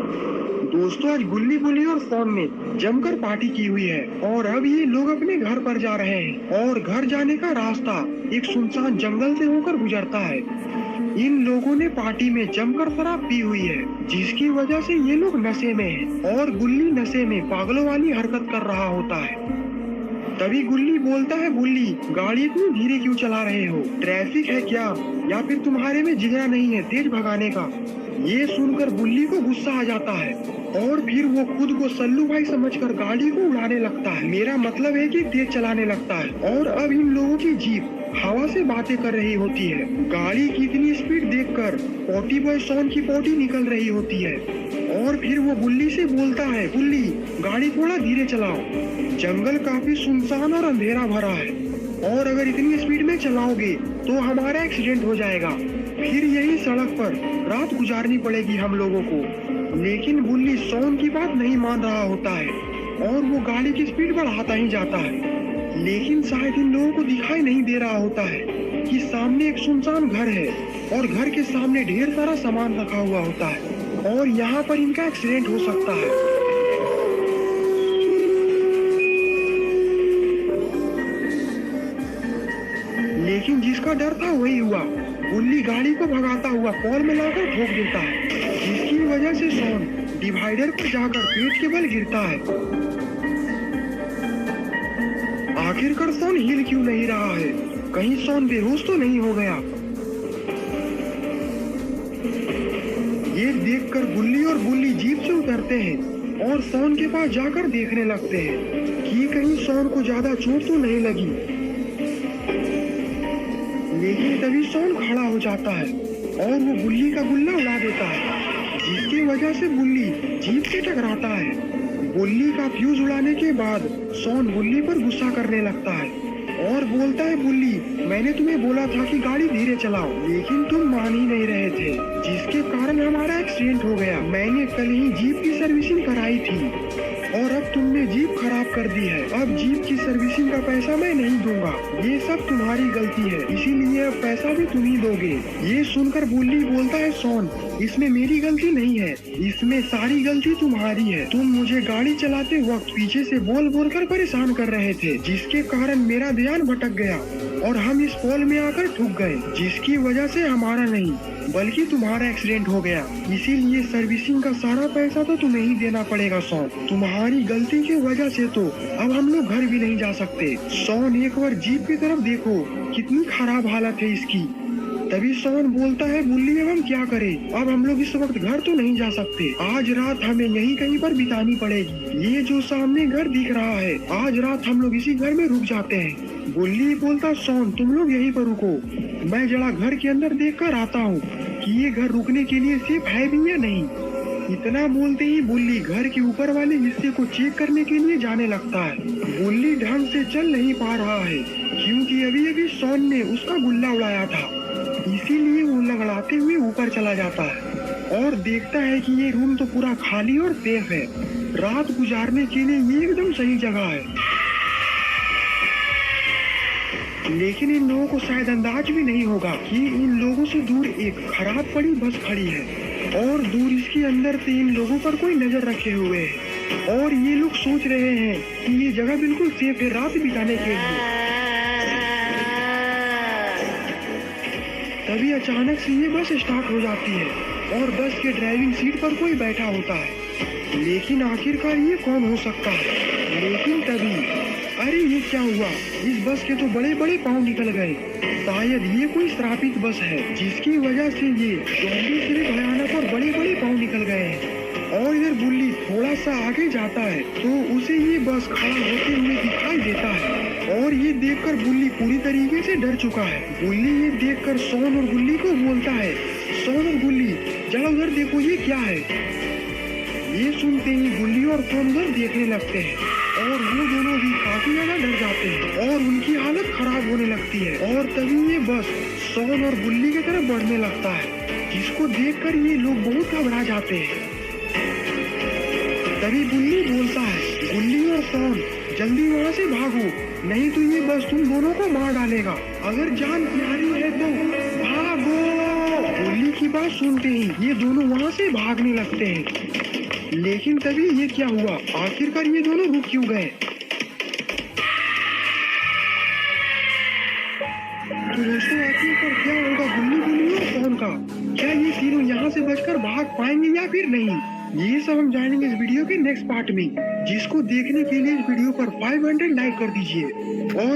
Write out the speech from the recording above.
दोस्तों, आज गुल्ली बुल्ली और सोन ने जमकर पार्टी की हुई है और अब ये लोग अपने घर पर जा रहे हैं और घर जाने का रास्ता एक सुनसान जंगल से होकर गुजरता है। इन लोगों ने पार्टी में जमकर शराब पी हुई है, जिसकी वजह से ये लोग नशे में हैं और गुल्ली नशे में पागलों वाली हरकत कर रहा होता है। तभी गुल्ली बोलता है, बुल्ली गाड़ी इतनी धीरे क्यों चला रहे हो? ट्रैफिक है क्या या फिर तुम्हारे में जिगरा नहीं है तेज भगाने का? ये सुनकर बुल्ली को गुस्सा आ जाता है और फिर वो खुद को सल्लू भाई समझकर गाड़ी को उड़ाने लगता है। मेरा मतलब है कि तेज चलाने लगता है और अब इन लोगों की जीप हवा से बातें कर रही होती है। गाड़ी की इतनी स्पीड देखकर पोटी बॉय सोन की पोटी निकल रही होती है और फिर वो बुल्ली से बोलता है, बुल्ली गाड़ी थोड़ा धीरे चलाओ, जंगल काफी सुनसान और अंधेरा भरा है और अगर इतनी स्पीड में चलाओगे तो हमारा एक्सीडेंट हो जाएगा, फिर यही सड़क पर रात गुजारनी पड़ेगी हम लोगों को। लेकिन बुल्ली सोन की बात नहीं मान रहा होता है और वो गाड़ी की स्पीड बढ़ाता ही जाता है। लेकिन शायद इन लोगों को दिखाई नहीं दे रहा होता है कि सामने एक सुनसान घर है और घर के सामने ढेर सारा सामान रखा हुआ होता है और यहाँ पर इनका एक्सीडेंट हो सकता है। लेकिन जिसका डर था वही हुआ। बुल्ली गाड़ी को भगाता हुआ पोल में लाकर ठोक देता है, जिसकी वजह से सोन डिवाइडर पर जाकर पेट के बल गिरता है। आखिरकार सोन हिल क्यों नहीं रहा है? कहीं सोन बेहोश तो नहीं हो गया? ये देखकर गुल्ली और बुल्ली जीप से उतरते हैं और सोन के पास जाकर देखने लगते हैं कि कहीं सोन को ज्यादा चोट तो नहीं लगी। लेकिन तभी सोन खड़ा हो जाता है और वो बुल्ली का गुल्ला उड़ा देता है, जिसकी वजह से बुल्ली जीप से टकराता है। बुल्ली का फ्यूज उड़ाने के बाद सोन बुल्ली पर गुस्सा करने लगता है और बोलता है, बुल्ली मैंने तुम्हें बोला था कि गाड़ी धीरे चलाओ, लेकिन तुम मान ही नहीं रहे थे, जिसके कारण हमारा एक्सीडेंट हो गया। मैंने कल ही जीप की सर्विसिंग कराई थी और अब तुमने जीप खराब कर दी है। अब जीप की सर्विसिंग का पैसा मैं नहीं दूंगा, ये सब तुम्हारी गलती है, इसीलिए अब पैसा भी तुम ही दोगे। ये सुनकर बुल्ली बोलता है, सोन इसमें मेरी गलती नहीं है, इसमें सारी गलती तुम्हारी है। तुम मुझे गाड़ी चलाते वक्त पीछे से बोल बोल कर परेशान कर रहे थे, जिसके कारण मेरा ध्यान भटक गया और हम इस पोल में आकर ठुक गए, जिसकी वजह से हमारा नहीं बल्कि तुम्हारा एक्सीडेंट हो गया। इसीलिए सर्विसिंग का सारा पैसा तो तुम्हें ही देना पड़ेगा सोन। तुम्हारी गलती की वजह से तो अब हम लोग घर भी नहीं जा सकते। सोन एक बार जीप की तरफ देखो, कितनी खराब हालत है इसकी। तभी सोन बोलता है, बुल्ली अब हम क्या करें? अब हम लोग इस वक्त घर तो नहीं जा सकते, आज रात हमें यहीं कहीं पर बितानी पड़ेगी। ये जो सामने घर दिख रहा है, आज रात हम लोग इसी घर में रुक जाते हैं। बुल्ली बोलता, सोन तुम लोग यहीं पर रुको, मैं जरा घर के अंदर देख कर आता हूँ कि ये घर रुकने के लिए सेफ है भी या नहीं। इतना बोलते ही बुल्ली घर के ऊपर वाले हिस्से को चेक करने के लिए जाने लगता है। बुल्ली ढंग से चल नहीं पा रहा है क्योंकि अभी अभी सोन ने उसका गुल्ला उड़ाया था, इसीलिए वो लंगड़ाते हुए ऊपर चला जाता है और देखता है कि ये रूम तो पूरा खाली और सेफ है। रात गुजारने के लिए ये एकदम सही जगह है। लेकिन इन लोगों को शायद अंदाज भी नहीं होगा कि इन लोगों से दूर एक खराब पड़ी बस खड़ी है और दूर इसके अंदर से इन लोगों पर कोई नजर रखे हुए है और ये लोग सोच रहे हैं कि ये जगह बिल्कुल सेफ है रात बिताने के लिए। तभी अचानक से ये बस स्टार्ट हो जाती है और बस के ड्राइविंग सीट पर कोई बैठा होता है। लेकिन आखिरकार ये कौन हो सकता है? लेकिन तभी अरे ये क्या हुआ? इस बस के तो बड़े बड़े पाँव निकल गए। शायद ये कोई श्रापित बस है जिसकी वजह से ये ज़ॉम्बी से भयानक और बड़े बड़े पाँव निकल गए हैं। और इधर बुल्ली थोड़ा सा आगे जाता है तो उसे ये बस खड़ा होते हुए दिखाई देता है और ये देखकर बुल्ली पूरी तरीके से डर चुका है। बुल्ली ये देखकर सोन और बुल्ली को बोलता है, सोन और बुल्ली जरा उधर देखो ये क्या है। ये सुनते ही बुल्ली और सोन उधर देखने लगते हैं और वो दोनों भी काफी ज्यादा डर जाते हैं और उनकी हालत खराब होने लगती है। और तभी ये बस सोन और बुल्ली की तरफ बढ़ने लगता है, जिसको देखकर ये लोग बहुत घबरा जाते हैं। तभी बुल्ली बोलता है, बुल्ली और सोन जल्दी वहाँ से भागो, नहीं तो ये बस तुम दोनों को मार डालेगा। अगर जान प्यारी है तो भागो। बुल्ली की बात सुनते ही ये दोनों वहाँ से भागने लगते हैं लेकिन तभी ये क्या हुआ, आखिरकार ये दोनों रुक क्यों गए? तो दोस्तों आखिरकार क्या होगा गुल्ली गुल्ली और कौन का? क्या ये तीनों यहाँ से बचकर भाग पाएंगे या फिर नहीं? ये सब हम जानेंगे इस वीडियो के नेक्स्ट पार्ट में, जिसको देखने के लिए इस वीडियो पर 500 लाइक कर दीजिए और